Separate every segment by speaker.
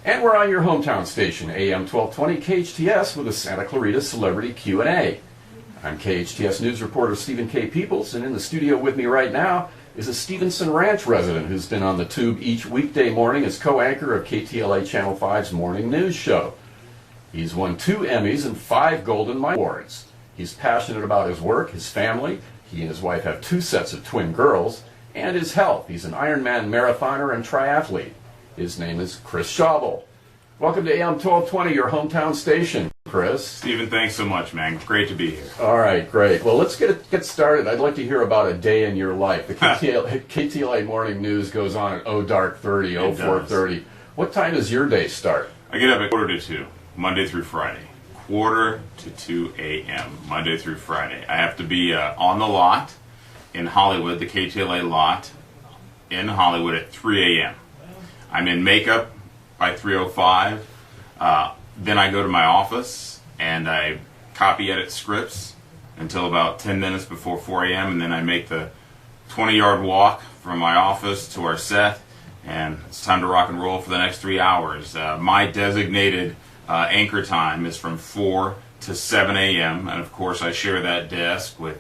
Speaker 1: And we're on your hometown station, AM 1220 KHTS, with a Santa Clarita Celebrity Q A. I'm KHTS News reporter Stephen K. Peeples, and in the studio with me right now is a Stevenson Ranch resident who's been on the tube each weekday morning as co-anchor of KTLA Channel 5's morning news show. He's won 2 Emmys and 5 Golden Mike Awards. He's passionate about his work, his family. He and his wife have 2 sets of twin girls, and his health. He's an Ironman marathoner and triathlete. His name is Chris Schauble. Welcome to AM 1220, your hometown station, Chris.
Speaker 2: Stephen, thanks so much, man. Great to be here.
Speaker 1: All right, great. Well, let's get started. I'd like to hear about a day in your life. The KTLA morning news goes on at 04:30. What time does your day start?
Speaker 2: I get up at 1:45, Monday through Friday. 1:45 a.m., Monday through Friday. I have to be on the lot in Hollywood, the KTLA lot in Hollywood at 3 a.m. I'm in makeup by 3:05. Then I go to my office and I copy edit scripts until about 10 minutes before 4 a.m. and then I make the 20-yard walk from my office to our set, and it's time to rock and roll for the next 3 hours. My designated anchor time is from 4 to 7 a.m. and of course I share that desk with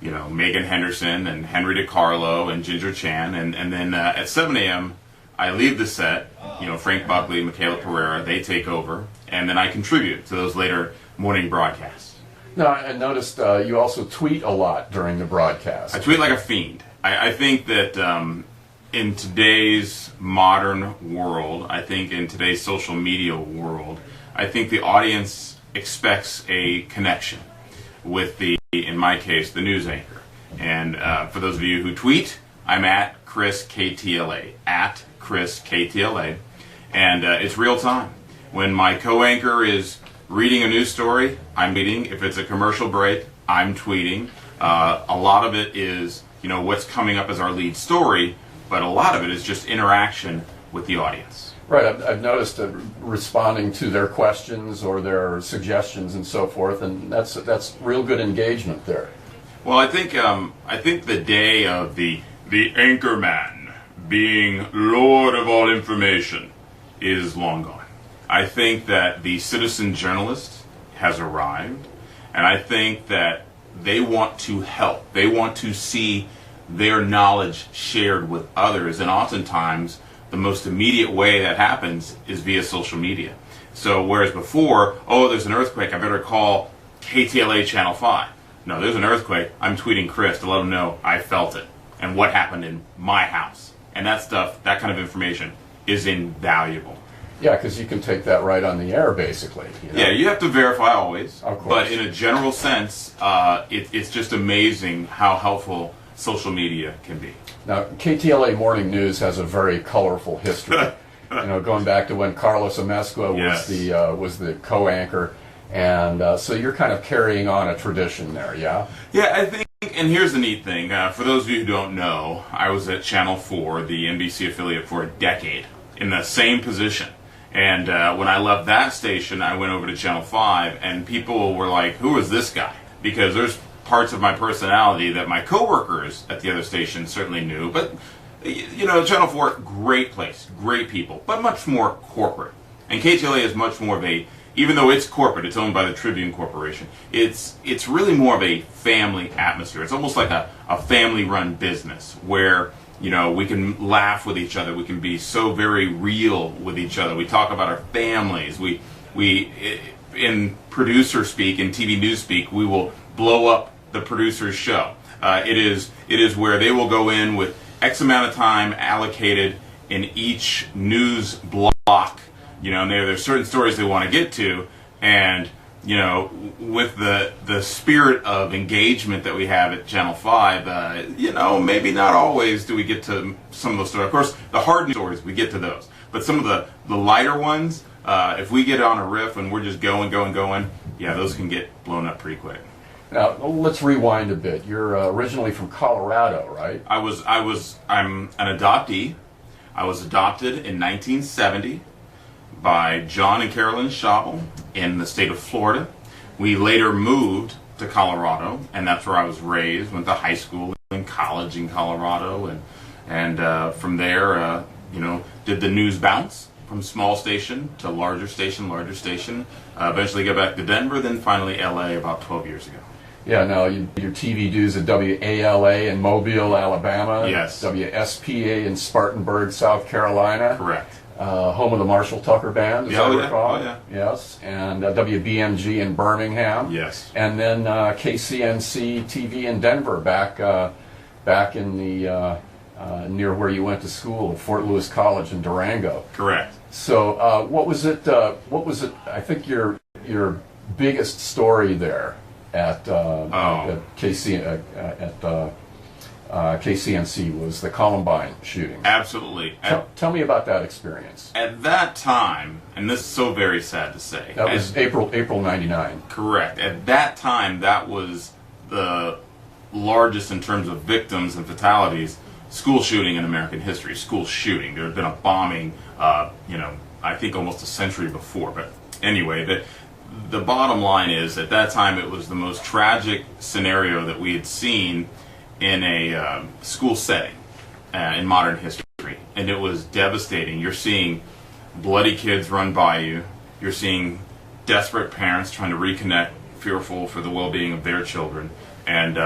Speaker 2: Megan Henderson and Henry DiCarlo and Ginger Chan, and then at 7 a.m. I leave the set, Frank Buckley, Michaela Pereira, they take over, and then I contribute to those later morning broadcasts.
Speaker 1: Now, I noticed you also tweet a lot during the broadcast.
Speaker 2: I tweet like a fiend. I think that in today's modern world, I think in today's social media world, I think the audience expects a connection with in my case, the news anchor. And for those of you who tweet, I'm at Chris KTLA, at Chris KTLA, and it's real time. When my co-anchor is reading a news story, I'm tweeting. If it's a commercial break, I'm tweeting. A lot of it is, what's coming up as our lead story, but a lot of it is just interaction with the audience.
Speaker 1: Right, I've noticed responding to their questions or their suggestions and so forth, and that's real good engagement there.
Speaker 2: Well, I think the day of the anchorman being Lord of all information is long gone. I think that the citizen journalist has arrived, and I think that they want to help. They want to see their knowledge shared with others, and oftentimes the most immediate way that happens is via social media. So whereas before, there's an earthquake, I better call KTLA Channel 5. No, there's an earthquake, I'm tweeting Chris to let him know I felt it and what happened in my house. And that stuff, that kind of information is invaluable.
Speaker 1: Yeah, because you can take that right on the air, basically.
Speaker 2: Yeah, you have to verify always.
Speaker 1: Of course.
Speaker 2: But in a general sense, it's just amazing how helpful social media can be.
Speaker 1: Now, KTLA Morning News has a very colorful history. Going back to when Carlos Amezcua was the co-anchor, and so you're kind of carrying on a tradition there, yeah?
Speaker 2: Yeah, I think, and here's the neat thing. For those of you who don't know, I was at Channel 4, the NBC affiliate, for a decade in the same position. And when I left that station, I went over to Channel 5, and people were like, who is this guy? Because there's parts of my personality that my coworkers at the other station certainly knew, but Channel 4, great place, great people, but much more corporate. And KTLA is much more of a, even though it's corporate, it's owned by the Tribune Corporation, it's really more of a family atmosphere. It's almost like a family-run business where we can laugh with each other, we can be so very real with each other, we talk about our families, we in producer speak, in TV news speak, we will blow up the producer's show. It is where they will go in with X amount of time allocated in each news block. And there's certain stories they want to get to, and with the spirit of engagement that we have at Channel 5, maybe not always do we get to some of those stories. Of course, the hard news stories, we get to those, but some of the lighter ones, if we get on a riff and we're just going, yeah, those can get blown up pretty quick.
Speaker 1: Now, let's rewind a bit. You're originally from Colorado, right?
Speaker 2: I'm an adoptee. I was adopted in 1970 by John and Carolyn Schauble in the state of Florida. We later moved to Colorado, and that's where I was raised, went to high school and college in Colorado, and from there, did the news bounce from small station to larger station, eventually got back to Denver, then finally LA about 12 years ago.
Speaker 1: Yeah, now your TV dues at WALA in Mobile, Alabama.
Speaker 2: Yes.
Speaker 1: WSPA in Spartanburg, South Carolina.
Speaker 2: Correct.
Speaker 1: Home of the Marshall Tucker Band, as I recall.
Speaker 2: Oh, yeah.
Speaker 1: Yes. And WBMG in Birmingham.
Speaker 2: Yes.
Speaker 1: And then KCNC TV in Denver, back in the near where you went to school, Fort Lewis College in Durango.
Speaker 2: Correct.
Speaker 1: So, what was it? I think your biggest story there at KCNC was the Columbine shooting.
Speaker 2: Absolutely.
Speaker 1: Tell me about that experience.
Speaker 2: At that time, and this is so very sad to say.
Speaker 1: That was April '99.
Speaker 2: Correct. At that time, that was the largest in terms of victims and fatalities school shooting in American history. School shooting. There had been a bombing, I think almost a century before. But anyway, the bottom line is, at that time, it was the most tragic scenario that we had seen in a school setting in modern history. And it was devastating. You're seeing bloody kids run by you. You're seeing desperate parents trying to reconnect, fearful for the well-being of their children. And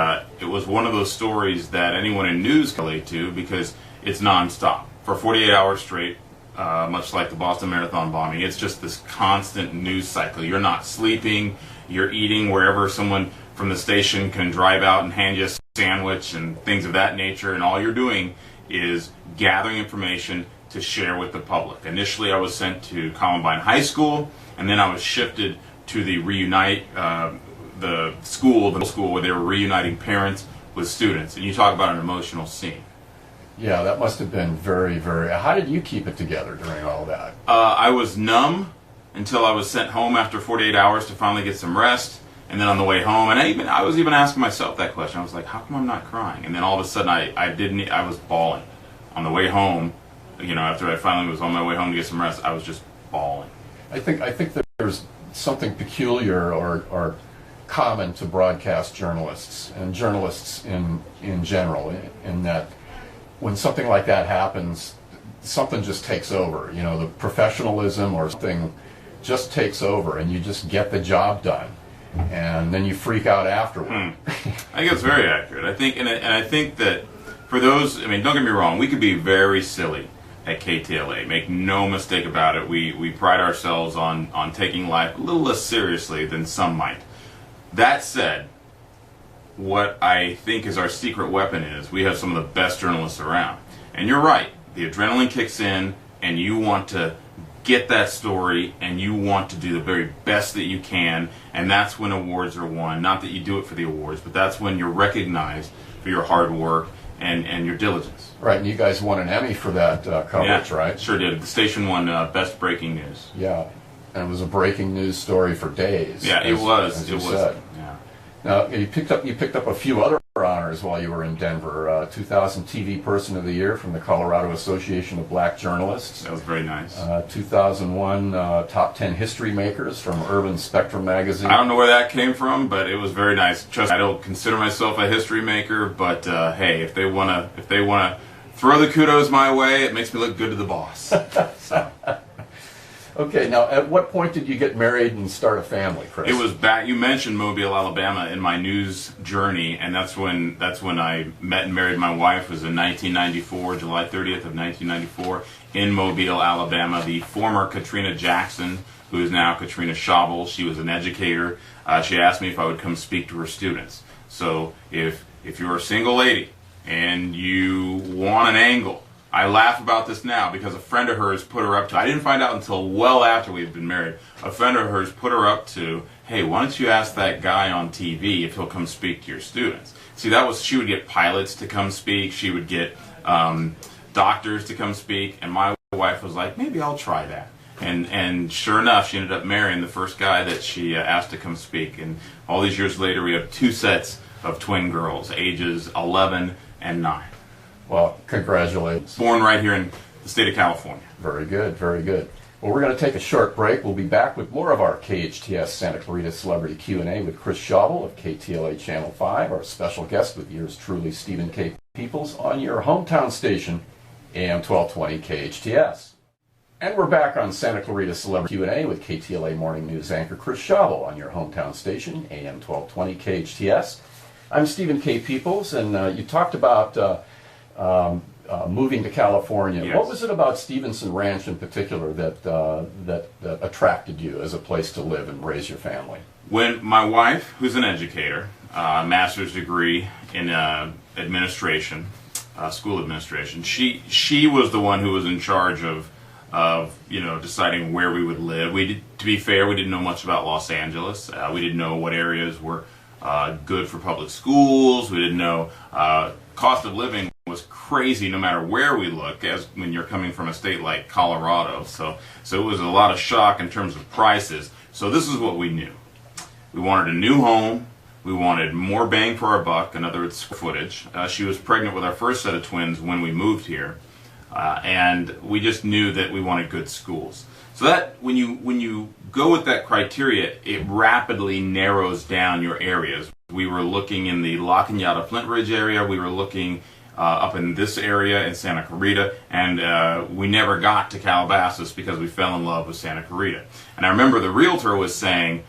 Speaker 2: it was one of those stories that anyone in news can relate to, because it's nonstop. For 48 hours straight, much like the Boston Marathon bombing, it's just this constant news cycle. You're not sleeping, you're eating wherever someone from the station can drive out and hand you a sandwich and things of that nature, and all you're doing is gathering information to share with the public. Initially, I was sent to Columbine High School, and then I was shifted to the the school where they were reuniting parents with students. And you talk about an emotional scene.
Speaker 1: Yeah, that must have been very, very... How did you keep it together during all that?
Speaker 2: I was numb until I was sent home after 48 hours to finally get some rest. And then on the way home, and I was even asking myself that question. I was like, how come I'm not crying? And then all of a sudden, I was bawling. On the way home, after I finally was on my way home to get some rest, I was just bawling.
Speaker 1: I think that there's something peculiar or common to broadcast journalists and journalists in general, in that when something like that happens, something just takes over. The professionalism or something just takes over, and you just get the job done. And then you freak out afterward.
Speaker 2: I think it's very accurate. I think that for those, don't get me wrong, we could be very silly at KTLA. Make no mistake about it. We pride ourselves on taking life a little less seriously than some might. That said, what I think is our secret weapon is we have some of the best journalists around. And you're right, the adrenaline kicks in, and you want to get that story, and you want to do the very best that you can, and that's when awards are won. Not that you do it for the awards, but that's when you're recognized for your hard work and your diligence.
Speaker 1: Right, and you guys won an Emmy for that coverage, right?
Speaker 2: Sure did. The station won Best Breaking News.
Speaker 1: Yeah, and it was a breaking news story for days.
Speaker 2: Yeah, it was.
Speaker 1: As you said.
Speaker 2: Yeah.
Speaker 1: Now, you picked up a few other honors while you were in Denver. 2000 TV Person of the Year from the Colorado Association of Black Journalists.
Speaker 2: That was very nice.
Speaker 1: 2001 Top 10 History Makers from Urban Spectrum magazine.
Speaker 2: I don't know where that came from, but it was very nice. Trust me, I don't consider myself a history maker, but hey, if they wanna throw the kudos my way, it makes me look good to the boss. So.
Speaker 1: Okay, now at what point did you get married and start a family, Chris?
Speaker 2: It was back. You mentioned Mobile, Alabama, in my news journey, and that's when I met and married my wife. It was in 1994, July 30th of 1994, in Mobile, Alabama. The former Katrina Jackson, who is now Katrina Schauble, she was an educator. She asked me if I would come speak to her students. So if you're a single lady and you want an angle, I laugh about this now because a friend of hers put her up to, I didn't find out until well after we had been married, a friend of hers put her up to, hey, why don't you ask that guy on TV if he'll come speak to your students? See, she would get pilots to come speak, she would get doctors to come speak, and my wife was like, maybe I'll try that. And sure enough, she ended up marrying the first guy that she asked to come speak. And all these years later, we have 2 sets of twin girls, ages 11 and 9.
Speaker 1: Well, congratulations.
Speaker 2: Born right here in the state of California.
Speaker 1: Very good, very good. Well, we're going to take a short break. We'll be back with more of our KHTS Santa Clarita Celebrity Q A with Chris Schauble of KTLA Channel 5, our special guest with yours truly, Stephen K. Peeples, on your hometown station, AM 1220 KHTS. And we're back on Santa Clarita Celebrity Q A with KTLA Morning News anchor Chris Schauble on your hometown station, AM 1220 KHTS. I'm Stephen K. Peeples, and you talked about moving to California.
Speaker 2: Yes.
Speaker 1: What was it about Stevenson Ranch in particular that attracted you as a place to live and raise your family?
Speaker 2: When my wife, who's an educator, master's degree in administration, school administration, she was the one who was in charge of deciding where we would live. To be fair, we didn't know much about Los Angeles. We didn't know what areas were good for public schools. We didn't know cost of living was crazy no matter where we look, as when you're coming from a state like Colorado. So it was a lot of shock in terms of prices. So this is what we knew. We wanted a new home. We wanted more bang for our buck, in other words, square footage. She was pregnant with our first set of twins when we moved here. And we just knew that we wanted good schools. So that when you go with that criteria, it rapidly narrows down your areas. We were looking in the La Cañada Flint Ridge area. We were looking up in this area in Santa Clarita, and we never got to Calabasas because we fell in love with Santa Clarita. And I remember the realtor was saying,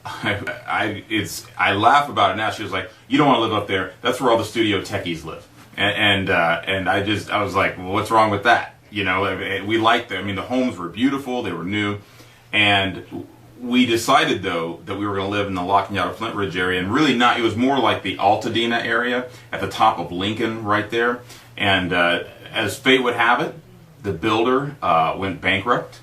Speaker 2: I laugh about it now. She was like, "You don't want to live up there. That's where all the studio techies live." And I was like, well, what's wrong with that? You know, we liked them. I mean, the homes were beautiful. They were new. And we decided, though, that we were going to live in the La Cañada Flint Ridge area, and really not. It was more like the Altadena area at the top of Lincoln right there. And as fate would have it, the builder went bankrupt.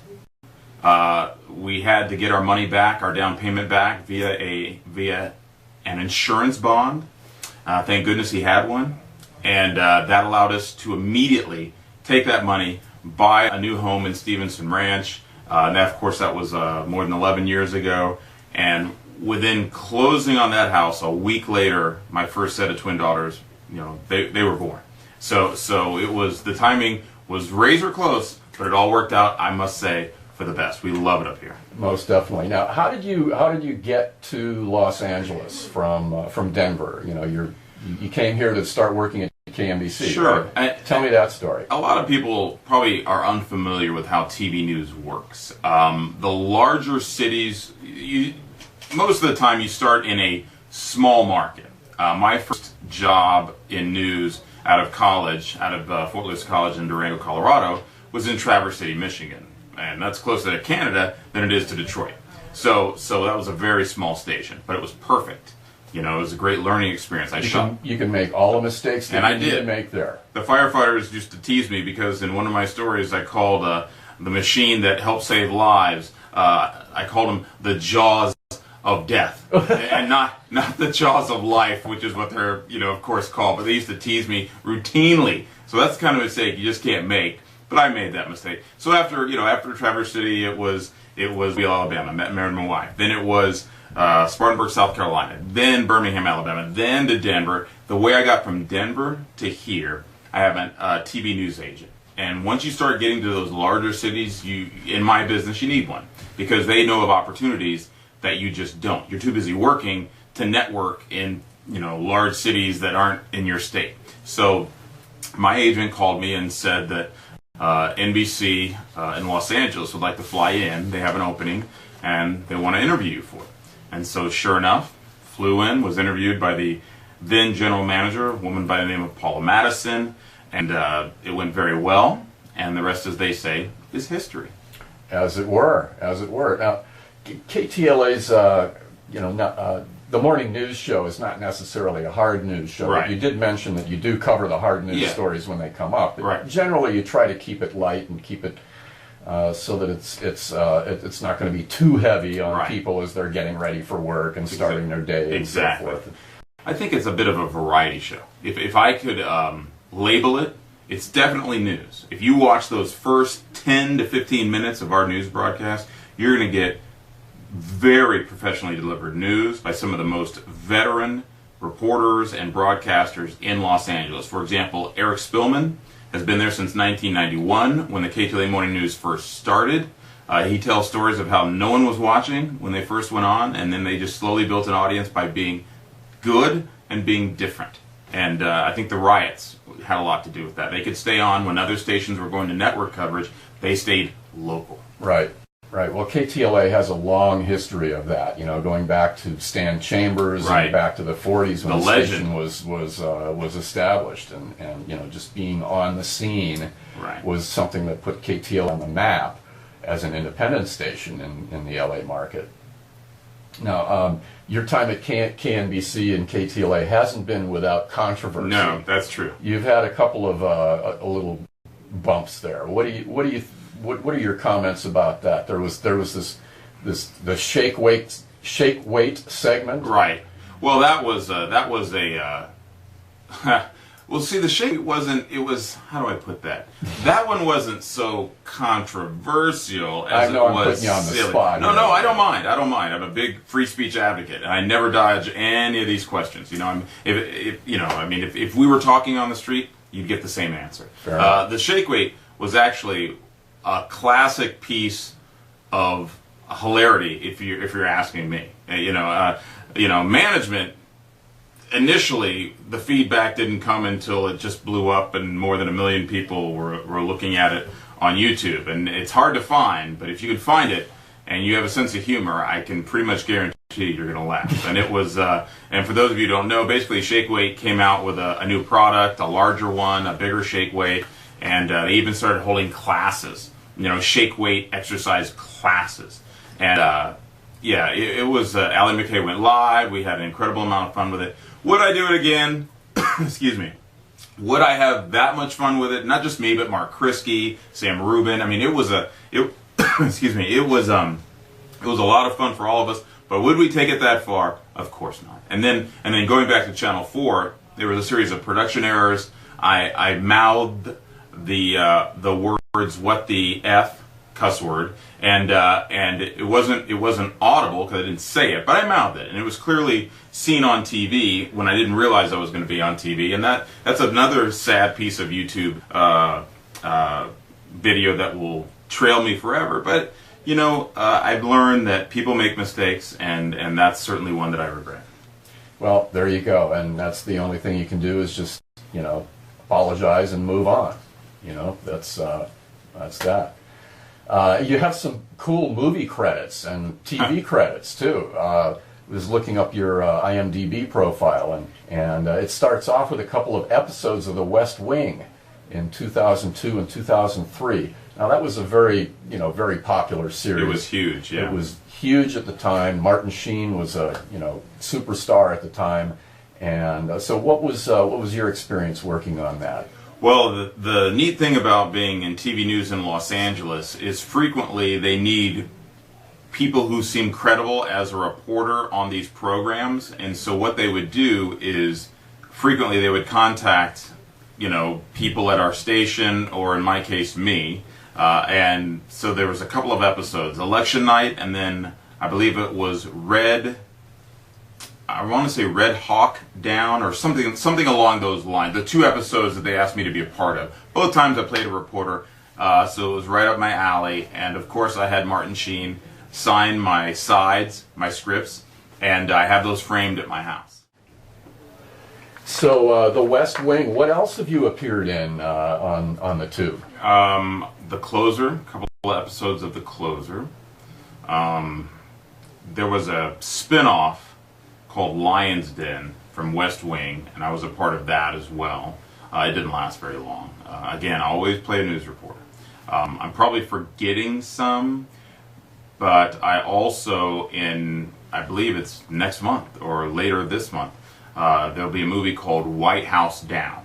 Speaker 2: We had to get our money back, our down payment back, via an insurance bond. Thank goodness he had one. And that allowed us to immediately take that money, buy a new home in Stevenson Ranch. And that, of course, that was more than 11 years ago. And within closing on that house, a week later, my first set of twin daughters, they were born. So it was, the timing was razor close, but it all worked out, I must say, for the best. We love it up here.
Speaker 1: Most definitely. Now, how did you get to Los Angeles from Denver? You came here to start working at KMBC.
Speaker 2: Sure.
Speaker 1: Right? Tell me that story.
Speaker 2: A lot of people probably are unfamiliar with how TV news works. The larger cities, most of the time you start in a small market. My first job in news out of college, out of Fort Lewis College in Durango, Colorado, was in Traverse City, Michigan. And that's closer to Canada than it is to Detroit. So that was a very small station, but it was perfect. It was a great learning experience.
Speaker 1: You can make all the mistakes that you did make there.
Speaker 2: The firefighters used to tease me because in one of my stories I called the machine that helped save lives, I called them the jaws of death, and not the jaws of life, which is what they're of course called. But they used to tease me routinely. So that's the kind of mistake you just can't make. But I made that mistake. So after Traverse City, it was Mobile, Alabama. Met and married my wife. Then it was Spartanburg, South Carolina, then Birmingham, Alabama, then to Denver. The way I got from Denver to here, I have a TV news agent. And once you start getting to those larger cities, in my business, you need one. Because they know of opportunities that you just don't. You're too busy working to network in large cities that aren't in your state. So my agent called me and said that NBC in Los Angeles would like to fly in. They have an opening, and they want to interview you for it. And so, sure enough, flew in, was interviewed by the then general manager, a woman by the name of Paula Madison, and it went very well. And the rest, as they say, is history.
Speaker 1: As it were. Now, KTLA's, the morning news show is not necessarily a hard news show.
Speaker 2: Right.
Speaker 1: You did mention that you do cover the hard news stories when they come up. But
Speaker 2: right.
Speaker 1: Generally, you try to keep it light and keep it so that it's not going to be too heavy on people as they're getting ready for work and starting their day and so forth.
Speaker 2: I think it's a bit of a variety show. If I could label it, it's definitely news. If you watch those first 10 to 15 minutes of our news broadcast, you're going to get very professionally delivered news by some of the most veteran reporters and broadcasters in Los Angeles. For example, Eric Spillman has been there since 1991 when the KTLA Morning News first started. He tells stories of how no one was watching when they first went on, and then they just slowly built an audience by being good and being different. And I think the riots had a lot to do with that. They could stay on when other stations were going to network coverage. They stayed local.
Speaker 1: Right. Right. Well, KTLA has a long history of that. You know, going back to Stan Chambers and back to the 40s when the station was established, and you know, just being on the scene was something that put KTLA on the map as an independent station in the LA market. Now, your time at KNBC and KTLA hasn't been without controversy.
Speaker 2: No, that's true.
Speaker 1: You've had a couple of a little bumps there. What are your comments about that? There was the shake weight segment.
Speaker 2: Right. Well, that was a. Well, see, the shake wasn't. It was. How do I put that? That one wasn't so controversial as
Speaker 1: I know
Speaker 2: it was
Speaker 1: I'm putting you on the
Speaker 2: silly.
Speaker 1: spot.
Speaker 2: No, I don't mind. I don't mind. I'm a big free speech advocate, and I never dodge any of these questions. You know, if we were talking on the street, you'd get the same answer. The shake weight was actually a classic piece of hilarity, if you're asking me. Management. Initially, the feedback didn't come until it just blew up and more than 1 million people were looking at it on YouTube. And it's hard to find, but if you can find it and you have a sense of humor, I can pretty much guarantee you're going to laugh. And it was, and for those of you who don't know, basically Shake Weight came out with a new product, a larger one, a bigger Shake Weight, and they even started holding classes, Shake Weight exercise classes. And it was, Ally McKay went live. We had an incredible amount of fun with it. Would I do it again? Excuse me. Would I have that much fun with it? Not just me, but Mark Kriske, Sam Rubin. I mean, it was excuse me. It was a lot of fun for all of us. But would we take it that far? Of course not. And then going back to Channel 4, there was a series of production errors. I mouthed the words "what the f" cuss word, and it wasn't audible because I didn't say it, but I mouthed it, and it was clearly seen on TV when I didn't realize I was going to be on TV, and that's another sad piece of YouTube video that will trail me forever. But I've learned that people make mistakes, and that's certainly one that I regret.
Speaker 1: Well, there you go, and that's the only thing you can do is just apologize and move on. That's that. You have some cool movie credits and TV credits too. Was looking up your IMDb profile, and it starts off with a couple of episodes of The West Wing in 2002 and 2003. Now that was a very popular series.
Speaker 2: It was huge. Yeah,
Speaker 1: it was huge at the time. Martin Sheen was a superstar at the time, and so what was your experience working on that?
Speaker 2: Well, the neat thing about being in TV news in Los Angeles is frequently they need people who seem credible as a reporter on these programs, and so what they would do is frequently they would contact people at our station, or in my case me, and so there was a couple of episodes, election night, and then I believe it was Red Hawk Down or something along those lines. The two episodes that they asked me to be a part of. Both times I played a reporter, so it was right up my alley. And of course I had Martin Sheen sign my sides, my scripts, and I have those framed at my house.
Speaker 1: So The West Wing, what else have you appeared in on the tube?
Speaker 2: The Closer, a couple of episodes of The Closer. There was a spin-off called Lion's Den from West Wing, and I was a part of that as well. It didn't last very long. Again, I always play a news reporter. I'm probably forgetting some, but I also, I believe it's next month or later this month, there'll be a movie called White House Down,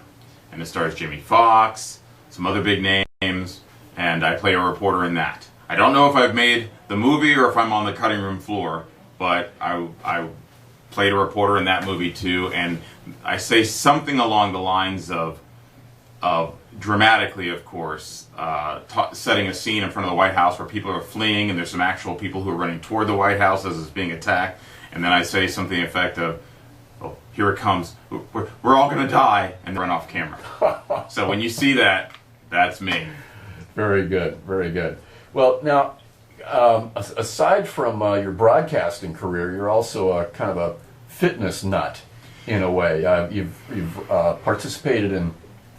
Speaker 2: and it stars Jimmy Fox, some other big names, and I play a reporter in that. I don't know if I've made the movie or if I'm on the cutting room floor, but I played a reporter in that movie too, and I say something along the lines of dramatically, of course, setting a scene in front of the White House where people are fleeing, and there's some actual people who are running toward the White House as it's being attacked, and then I say something to the effect of, "Oh, here it comes, we're all going to die," and run off camera. So when you see that, that's me.
Speaker 1: Very good, very good. Well, now, aside from your broadcasting career, you're also a kind of a fitness nut, in a way. You've participated in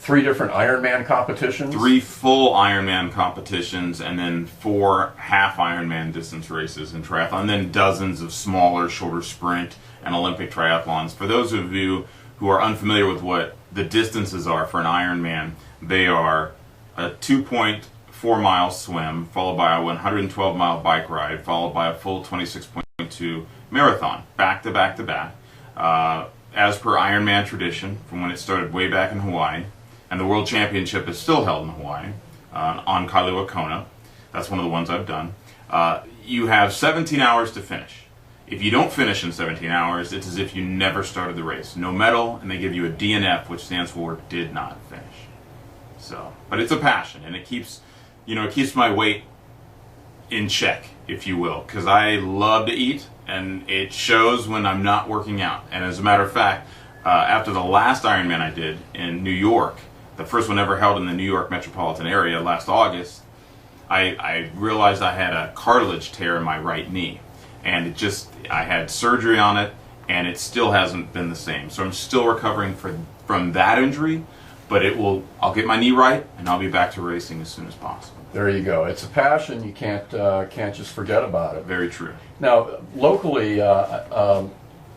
Speaker 1: 3 different Ironman competitions?
Speaker 2: 3 full Ironman competitions, and then 4 half Ironman distance races in triathlon, and then dozens of smaller, shorter sprint and Olympic triathlons. For those of you who are unfamiliar with what the distances are for an Ironman, they are a 2.4 mile swim, followed by a 112 mile bike ride, followed by a full 26.2 marathon, back to back to back, as per Ironman tradition from when it started way back in Hawaii. And the World Championship is still held in Hawaii, on Kailua Kona. That's one of the ones I've done. You have 17 hours to finish. If you don't finish in 17 hours, it's as if you never started the race. No medal, and they give you a DNF, which stands for did not finish. So, but it's a passion, and it keeps my weight in check, if you will, because I love to eat, and it shows when I'm not working out. And as a matter of fact, after the last Ironman I did in New York, the first one ever held in the New York metropolitan area last August, I realized I had a cartilage tear in my right knee. And I had surgery on it, and it still hasn't been the same. So I'm still recovering from that injury, but I'll get my knee right, and I'll be back to racing as soon as possible.
Speaker 1: There you go. It's a passion. You can't just forget about it.
Speaker 2: Very true.
Speaker 1: Now, locally,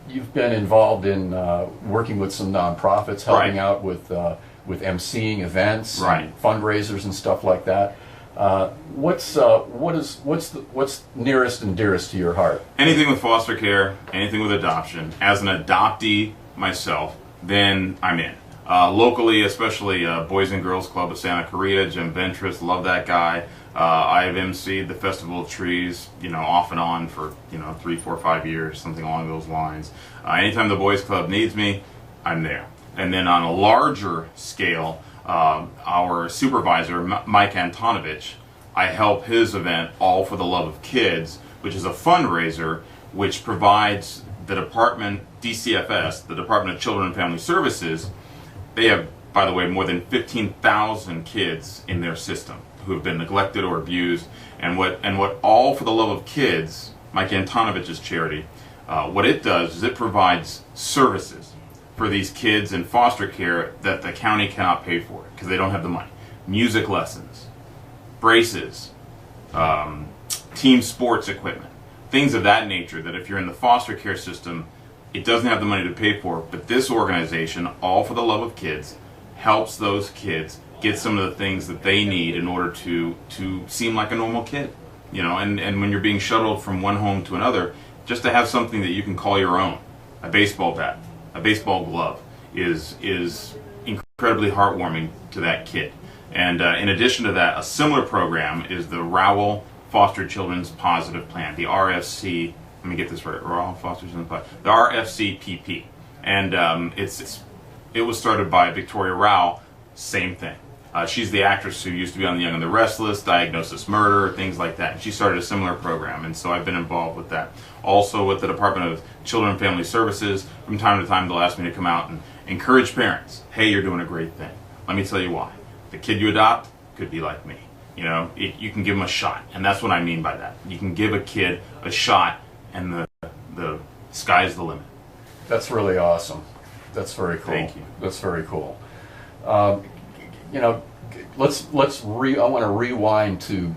Speaker 1: you've been involved in working with some nonprofits, helping
Speaker 2: Right.
Speaker 1: out with emceeing events,
Speaker 2: Right.
Speaker 1: and fundraisers and stuff like that. What's nearest and dearest to your heart?
Speaker 2: Anything with foster care, anything with adoption. As an adoptee myself, then I'm in. Locally, especially Boys and Girls Club of Santa Clarita, Jim Ventris, love that guy. I've emceed the Festival of Trees, off and on for 3, 4, 5 years, something along those lines. Anytime the Boys Club needs me, I'm there. And then on a larger scale, our supervisor, Mike Antonovich, I help his event, All for the Love of Kids, which is a fundraiser which provides the department, DCFS, the Department of Children and Family Services. They have, by the way, more than 15,000 kids in their system who have been neglected or abused. And what All for the Love of Kids, Mike Antonovich's charity, what it does is it provides services for these kids in foster care that the county cannot pay for because they don't have the money. Music lessons, braces, team sports equipment, things of that nature that if you're in the foster care system, it doesn't have the money to pay for. But this organization, All for the Love of Kids, helps those kids get some of the things that they need in order to seem like a normal kid. And when you're being shuttled from one home to another, just to have something that you can call your own, a baseball bat, a baseball glove, is incredibly heartwarming to that kid. And in addition to that, a similar program is the Rowell Foster Children's Positive Plan, the RFC. Let me get this right. Rowell Foster Children's Positive, the RFCPP, and it was started by Victoria Rowell. Same thing. She's the actress who used to be on The Young and the Restless, Diagnosis Murder, things like that. She started a similar program, and so I've been involved with that. Also with the Department of Children and Family Services, from time to time they'll ask me to come out and encourage parents. Hey, you're doing a great thing. Let me tell you why. The kid you adopt could be like me. You can give them a shot, and that's what I mean by that. You can give a kid a shot, and the sky's the limit.
Speaker 1: That's really awesome. That's very cool.
Speaker 2: Thank you.
Speaker 1: That's very cool. I want to rewind to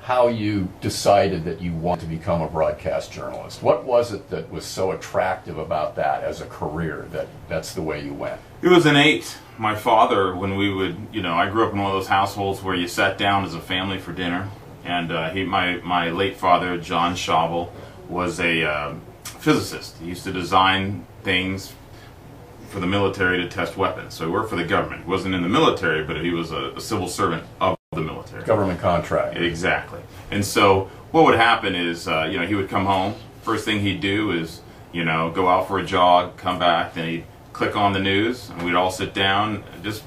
Speaker 1: how you decided that you want to become a broadcast journalist. What was it that was so attractive about that as a career that's the way you went?
Speaker 2: It was innate. My father, when we would, I grew up in one of those households where you sat down as a family for dinner, and my late father, John Schauble, was a physicist. He used to design things for the military to test weapons. So he worked for the government. He wasn't in the military, but he was a civil servant of the military.
Speaker 1: Government contract.
Speaker 2: Exactly. And so what would happen is, he would come home. First thing he'd do is, go out for a jog, come back, then he'd click on the news, and we'd all sit down, just,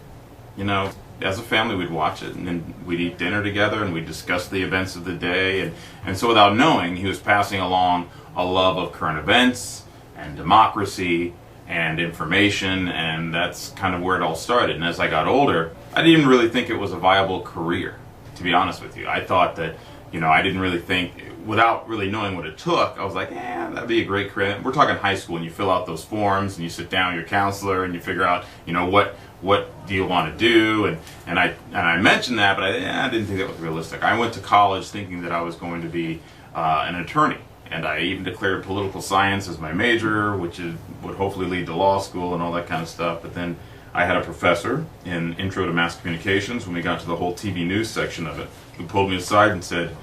Speaker 2: as a family we'd watch it, and then we'd eat dinner together, and we'd discuss the events of the day. And so without knowing, he was passing along a love of current events and democracy and information, and that's kind of where it all started. And as I got older, I didn't really think it was a viable career, to be honest with you. I thought that, I didn't really think without really knowing what it took, I was like, that'd be a great career. We're talking high school, and you fill out those forms, and you sit down with your counselor, and you figure out, what do you want to do? And I mentioned that, but I didn't think that was realistic. I went to college thinking that I was going to be an attorney, and I even declared political science as my major, which would hopefully lead to law school and all that kind of stuff. But then I had a professor in Intro to Mass Communications, when we got to the whole TV news section of it, who pulled me aside and said,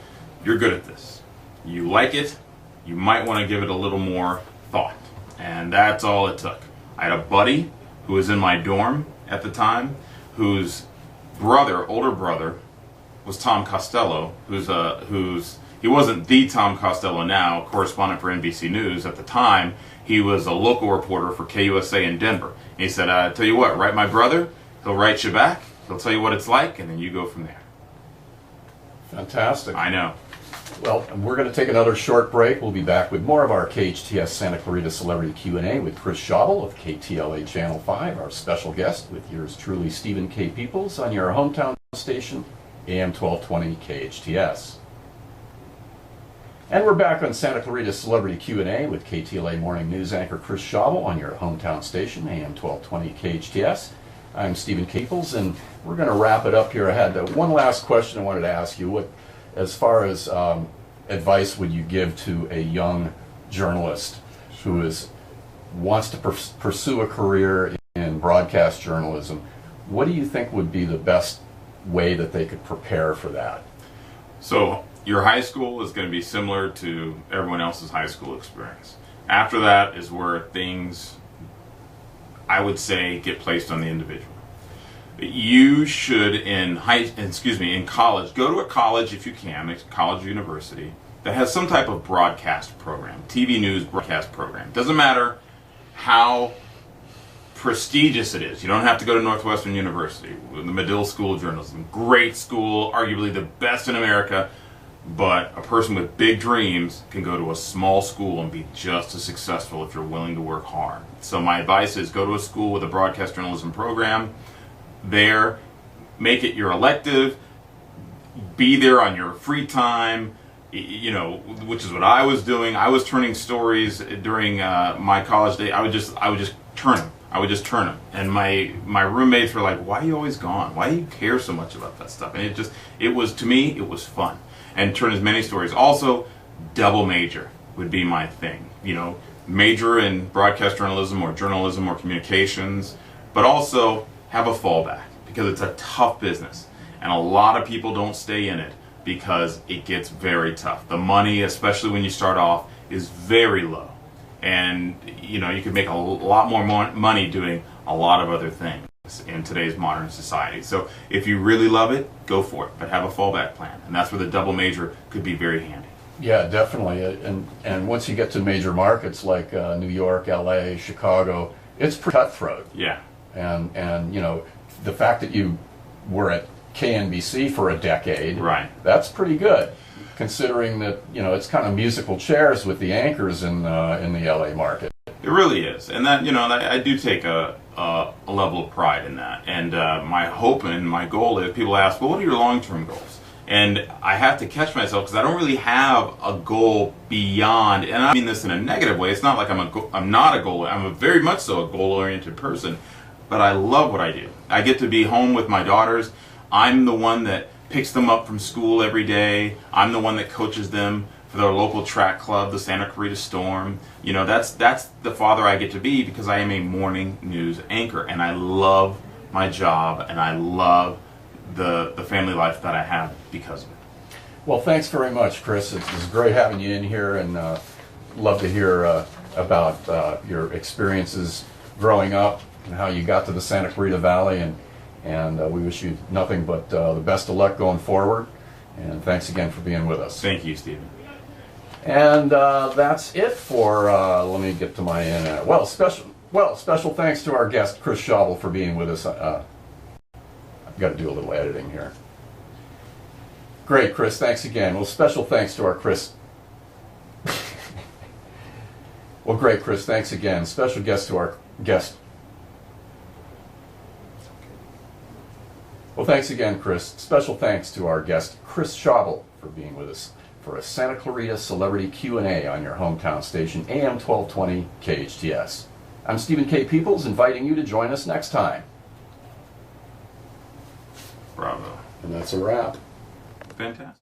Speaker 2: "You're good at this. You like it. You might want to give it a little more thought." And that's all it took. I had a buddy who was in my dorm at the time, whose older brother, was Tom Costello, he wasn't the Tom Costello now, correspondent for NBC News. At the time, he was a local reporter for KUSA in Denver. And he said, "Tell you what, write my brother. He'll write you back. He'll tell you what it's like, and then you go from there."
Speaker 1: Fantastic.
Speaker 2: I know.
Speaker 1: Well, we're going to take another short break. We'll be back with more of our KHTS Santa Clarita Celebrity Q A with Chris Schauble of KTLA Channel 5, our special guest, with yours truly, Stephen K. Peeples, on your hometown station, AM 1220 KHTS. And we're back on Santa Clarita Celebrity Q A with KTLA Morning News anchor Chris Schauble on your hometown station, AM 1220 KHTS. I'm Stephen K. Peeples, and we're going to wrap it up here. I had one last question I wanted to ask you. As far as advice would you give to a young journalist who wants to pursue a career in broadcast journalism? What do you think would be the best way that they could prepare for that?
Speaker 2: So your high school is going to be similar to everyone else's high school experience. After that is where things, I would say, get placed on the individual. You should, in college, go to a college if you can, a college or university, that has some type of broadcast program, TV news broadcast program. Doesn't matter how prestigious it is. You don't have to go to Northwestern University, the Medill School of Journalism. Great school, arguably the best in America, but a person with big dreams can go to a small school and be just as successful if you're willing to work hard. So my advice is go to a school with a broadcast journalism program. There, make it your elective, be there on your free time, which is what I was doing. I was turning stories during my college day. I would just turn them. And my roommates were like, "Why are you always gone? Why do you care so much about that stuff?" And to me, it was fun. And turn as many stories. Also, double major would be my thing. Major in broadcast journalism or communications, but also have a fallback, because it's a tough business and a lot of people don't stay in it because it gets very tough. The money, especially when you start off, is very low, and you could make a lot more money doing a lot of other things in today's modern society. So if you really love it, go for it, but have a fallback plan, and that's where the double major could be very handy.
Speaker 1: Yeah, definitely. And once you get to major markets like New York, LA, Chicago, it's pretty cutthroat.
Speaker 2: Yeah.
Speaker 1: And the fact that you were at KNBC for a decade,
Speaker 2: right?
Speaker 1: That's pretty good, considering that it's kind of musical chairs with the anchors in the LA market.
Speaker 2: It really is, and that I do take a level of pride in that. And my hope and my goal is, people ask, "Well, what are your long-term goals?" And I have to catch myself, because I don't really have a goal beyond, and I mean this in a negative way. It's not like I'm not a goal. I'm very much so a goal-oriented person. But I love what I do. I get to be home with my daughters. I'm the one that picks them up from school every day. I'm the one that coaches them for their local track club, the Santa Clarita Storm. That's the father I get to be, because I am a morning news anchor, and I love my job, and I love the family life that I have because of it.
Speaker 1: Well, thanks very much, Chris. It was great having you in here, and love to hear about your experiences growing up and how you got to the Santa Clarita Valley, and we wish you nothing but the best of luck going forward, and thanks again for being with us.
Speaker 2: Thank you, Stephen.
Speaker 1: And that's it for, let me get to my end. Special thanks to our guest, Chris Schauble, for being with us. I've got to do a little editing here. Great, Chris, thanks again. Well, special thanks to our Chris. Well, great, Chris, thanks again. Special guest to our guest. Well, thanks again, Chris. Special thanks to our guest, Chris Schauble, for being with us. for a Santa Clarita Celebrity Q A on your hometown station, AM 1220 KHTS. I'm Stephen K. Peeples, inviting you to join us next time.
Speaker 2: Bravo.
Speaker 1: And that's a wrap.
Speaker 2: Fantastic.